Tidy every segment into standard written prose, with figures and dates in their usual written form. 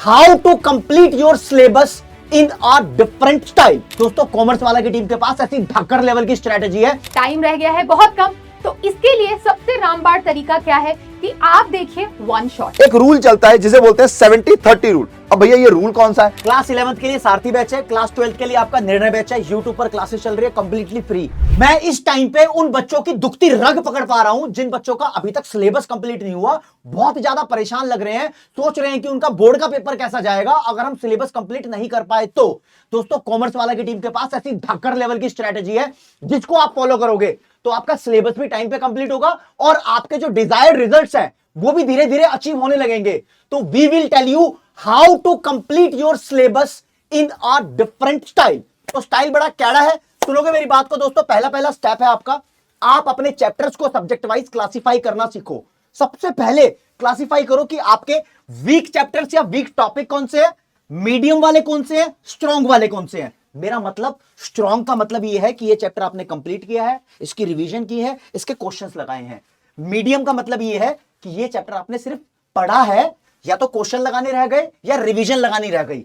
How to complete your syllabus in a different style. दोस्तों commerce वाला की team के पास ऐसी धक्कर लेवल की स्ट्रेटेजी है। टाइम रह गया है बहुत कम, तो इसके लिए सबसे रामबाण तरीका क्या है कि आप देखिए वन शॉट। एक रूल चलता है जिसे बोलते हैं 70-30 रूल। अब भैया ये रूल कौन सा है? क्लास 11th के लिए सारथी बैच है, क्लास 12th के लिए आपका निर्णय बैच है। यूट्यूब पर क्लासेस चल रही है कंप्लीटली फ्री। मैं इस टाइम पे उन बच्चों की दुखती रग पकड़ पा रहा हूं जिन बच्चों का अभी तक सिलेबस कंप्लीट नहीं हुआ, बहुत ज्यादा परेशान लग रहे हैं, सोच रहे हैं कि उनका बोर्ड का पेपर कैसा जाएगा अगर हम सिलेबस कंप्लीट नहीं कर पाए तो। दोस्तों कॉमर्स वाला की टीम के पास ऐसी धक्कर लेवल की स्ट्रेटेजी है जिसको आप फॉलो करोगे तो आपका सिलेबस भी टाइम पे कंप्लीट होगा और आपके जो डिजायर्ड रिजल्ट्स हैं वो भी धीरे धीरे अचीव होने लगेंगे। तो we will tell you how to complete your syllabus in a different style. तो स्टाइल बड़ा कैड़ा है, सुनोगे मेरी बात को दोस्तों। पहला स्टेप है आपका, आप अपने चैप्टर्स को सब्जेक्ट वाइज क्लासिफाई करना सीखो। सबसे पहले क्लासिफाई करो कि आपके वीक चैप्टर्स या वीक टॉपिक कौन से हैं, मीडियम वाले कौन से हैं, स्ट्रॉन्ग वाले कौन से हैं। मेरा मतलब स्ट्रॉन्ग का मतलब यह है कि यह चैप्टर आपने कंप्लीट किया है, इसकी रिवीजन की है, इसके क्वेश्चंस लगाए हैं। मीडियम का मतलब यह है कि यह चैप्टर आपने सिर्फ पढ़ा है, या तो क्वेश्चन लगाने रह गए या रिवीजन लगानी रह गई।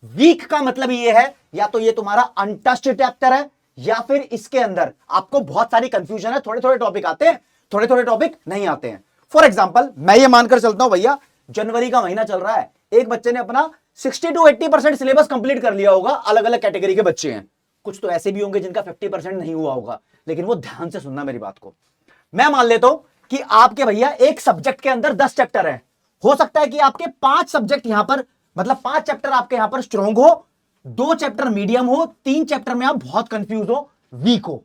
वीक का मतलब यह है या तो ये तुम्हारा अनटच्ड चैप्टर है या फिर इसके अंदर आपको बहुत सारी कंफ्यूजन है, थोड़े थोड़े टॉपिक आते हैं, थोड़े थोड़े टॉपिक नहीं आते हैं। फॉर एग्जाम्पल मैं ये मानकर चलता हूं भैया, जनवरी का महीना चल रहा है, एक बच्चे ने अपना 60 to 80% सिलेबस कंप्लीट कर लिया होगा। अलग अलग कैटेगरी के बच्चे हैं, कुछ तो ऐसे भी होंगे जिनका 50% नहीं हुआ होगा, लेकिन वो ध्यान से सुनना मेरी बात को। मैं मान लेता हूं कि आपके भैया एक सब्जेक्ट के अंदर 10 चैप्टर है, हो सकता है कि आपके 5 सब्जेक्ट यहां पर, मतलब 5 चैप्टर आपके यहां पर स्ट्रॉन्ग हो, 2 चैप्टर मीडियम हो, 3 चैप्टर में आप बहुत कंफ्यूज हो, वीक हो।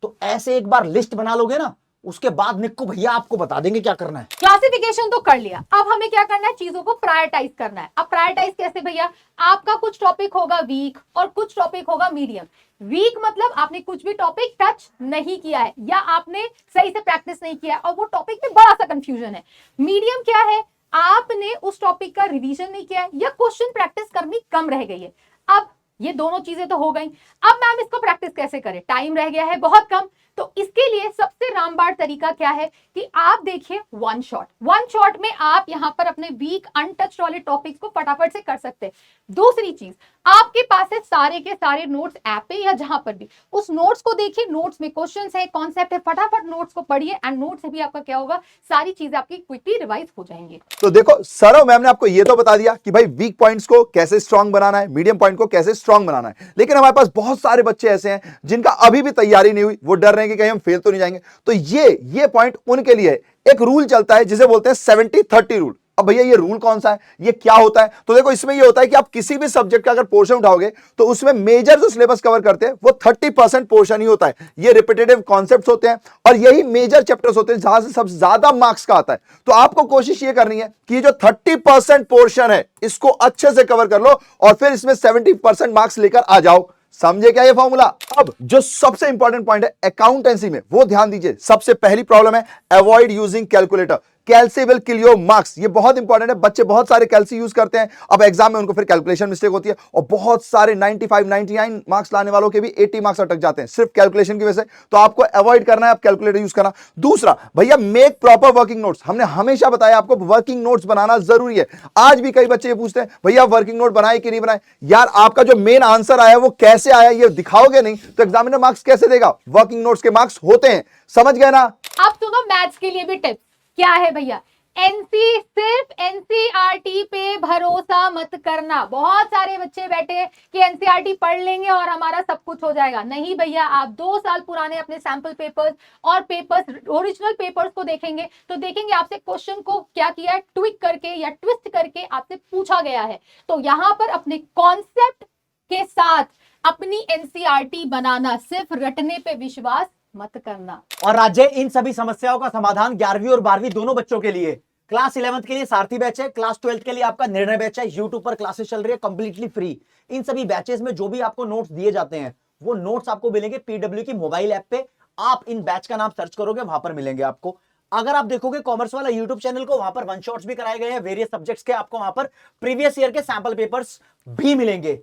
तो ऐसे एक बार लिस्ट बना लोगे ना, उसके बाद निक्कू भैया आपको बता देंगे क्या करना है। क्लासिफिकेशन तो कर लिया, अब हमें क्या करना है, चीजों को प्रायोरिटाइज करना है। अब प्रायोरिटाइज कैसे भैया, आपका कुछ टॉपिक होगा वीक और कुछ टॉपिक होगा मीडियम। वीक मतलब आपने कुछ भी टॉपिक टच नहीं किया है या आपने सही से प्रैक्टिस नहीं किया है और वो टॉपिक में बड़ा सा कंफ्यूजन है। मीडियम क्या है, आपने उस टॉपिक का रिवीजन नहीं किया है या क्वेश्चन प्रैक्टिस करनी कम रह गई है। अब ये दोनों चीजें तो हो गई, अब मैम इसको प्रैक्टिस कैसे करें, टाइम रह गया है बहुत कम। तो इसके लिए सबसे रामबाण तरीका क्या है कि आप देखिए वन शॉट। वन शॉट में आप यहां पर अपने वीक अनटच्ड वाले टॉपिक्स को फटाफट से कर सकते हैं। दूसरी चीज, आपके पास है सारे के सारे नोट्स ऐप पे या जहां पर भी, उस नोट्स को देखिए, नोट्स में क्वेश्चंस है, कॉन्सेप्ट है, फटाफट नोट्स को पढ़िए एंड नोट्स से भी आपका क्या होगा, सारी चीजें आपकी क्विकली रिवाइज हो जाएंगी। तो देखो सर मैम ने आपको ये तो बता दिया कि भाई वीक पॉइंट्स को कैसे स्ट्रांग बनाना है, मीडियम पॉइंट को कैसे स्ट्रांग बनाना है, लेकिन हमारे पास बहुत सारे बच्चे ऐसे हैं जिनका अभी भी तैयारी नहीं हुई, वो डर रहे हैं कि कहीं हम फेल तो नहीं जाएंगे। तो ये पॉइंट उनके लिए एक रूल चलता है जिसे बोलते हैं 70-30 रूल। अब भैया ये रूल कौन सा है, ये क्या होता है? तो देखो इसमें ये होता है कि आप किसी भी सब्जेक्ट का अगर पोर्शन उठाओगे तो उसमें मेजर जो सिलेबस कवर करते हैं वो 30% पोर्शन ही होता है। ये रिपीटेटिव कॉन्सेप्ट्स होते हैं और यही मेजर चैप्टर्स होते हैं जहां से सबसे ज्यादा मार्क्स का आता है। तो आपको कोशिश ये करनी है कि जो 30% पोर्शन है इसको अच्छे से कवर कर लो और फिर इसमें 70% मार्क्स लेकर आ जाओ। समझे क्या ये फॉर्मूला? अब जो सबसे इंपॉर्टेंट पॉइंट है अकाउंटेंसी में, वो ध्यान दीजिए। सबसे पहली प्रॉब्लम है avoid using calculator. Calci will kill your marks, ये बहुत इंपॉर्टेंट है। बच्चे बहुत सारे कैल्सी यूज करते हैं, अब एग्जाम में उनको फिर कैलकुलेशन मिस्टेक होती है और बहुत सारे 95 99 मार्क्स लाने वालों के भी 80 मार्क्स अटक जाते हैं सिर्फ कैलकुलेशन की वजह से। तो आपको अवॉइड करना है आप कैलकुलेटर यूज करना। दूसरा भैया मेक प्रॉपर वर्किंग नोट्स। हमने हमेशा बताया आपको वर्किंग नोट्स बनाना जरूरी है। आज भी कई बच्चे ये पूछते हैं भैया वर्किंग नोट बनाए कि नहीं बनाए। यार आपका जो मेन आंसर आया वो कैसे आया ये दिखाओगे नहीं तो एग्जामिनर मार्क्स कैसे देगा? वर्किंग नोट्स के मार्क्स होते हैं, समझ गए ना? अब सुनो मैथ्स के लिए भी टिप्स क्या है भैया। सिर्फ एनसीईआरटी पे भरोसा मत करना। बहुत सारे बच्चे बैठे हैं कि एनसीईआरटी पढ़ लेंगे और हमारा सब कुछ हो जाएगा। नहीं भैया, आप 2 साल पुराने अपने सैंपल पेपर्स और पेपर्स, ओरिजिनल पेपर्स को देखेंगे तो देखेंगे आपसे क्वेश्चन को क्या किया है, ट्विक करके या ट्विस्ट करके आपसे पूछा गया है। तो यहाँ पर अपने कॉन्सेप्ट के साथ अपनी एनसीईआरटी बनाना, सिर्फ रटने पे विश्वास मत करना। और राज्य इन सभी समस्याओं का समाधान 11वीं और 12वीं दोनों बच्चों के लिए। क्लास 11th के लिए सारथी बैच है, क्लास 12th के लिए आपका निर्णय बैच है। यूट्यूब पर क्लासेस चल रही है कंप्लीटली फ्री। इन सभी बैचेस में जो भी आपको नोट्स दिए जाते हैं वो नोट्स आपको मिलेंगे पीडब्ल्यू की मोबाइल ऐप पे। आप इन बैच का नाम सर्च करोगे, वहां पर मिलेंगे आपको। अगर आप देखोगे कॉमर्स वाला यूट्यूब चैनल को, वहां पर वन शॉट्स भी कराए गए हैं वेरियस सब्जेक्ट्स के। आपको वहां पर प्रीवियस ईयर के सैंपल पेपर्स भी मिलेंगे।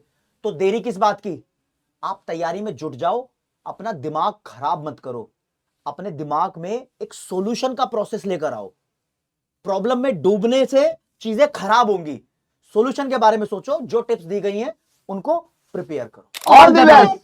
तो देरी किस बात की, आप तैयारी में जुट जाओ, अपना दिमाग खराब मत करो। अपने दिमाग में एक सॉल्यूशन का प्रोसेस लेकर आओ। प्रॉब्लम में डूबने से चीजें खराब होंगी, सॉल्यूशन के बारे में सोचो, जो टिप्स दी गई हैं उनको प्रिपेयर करो। All the best.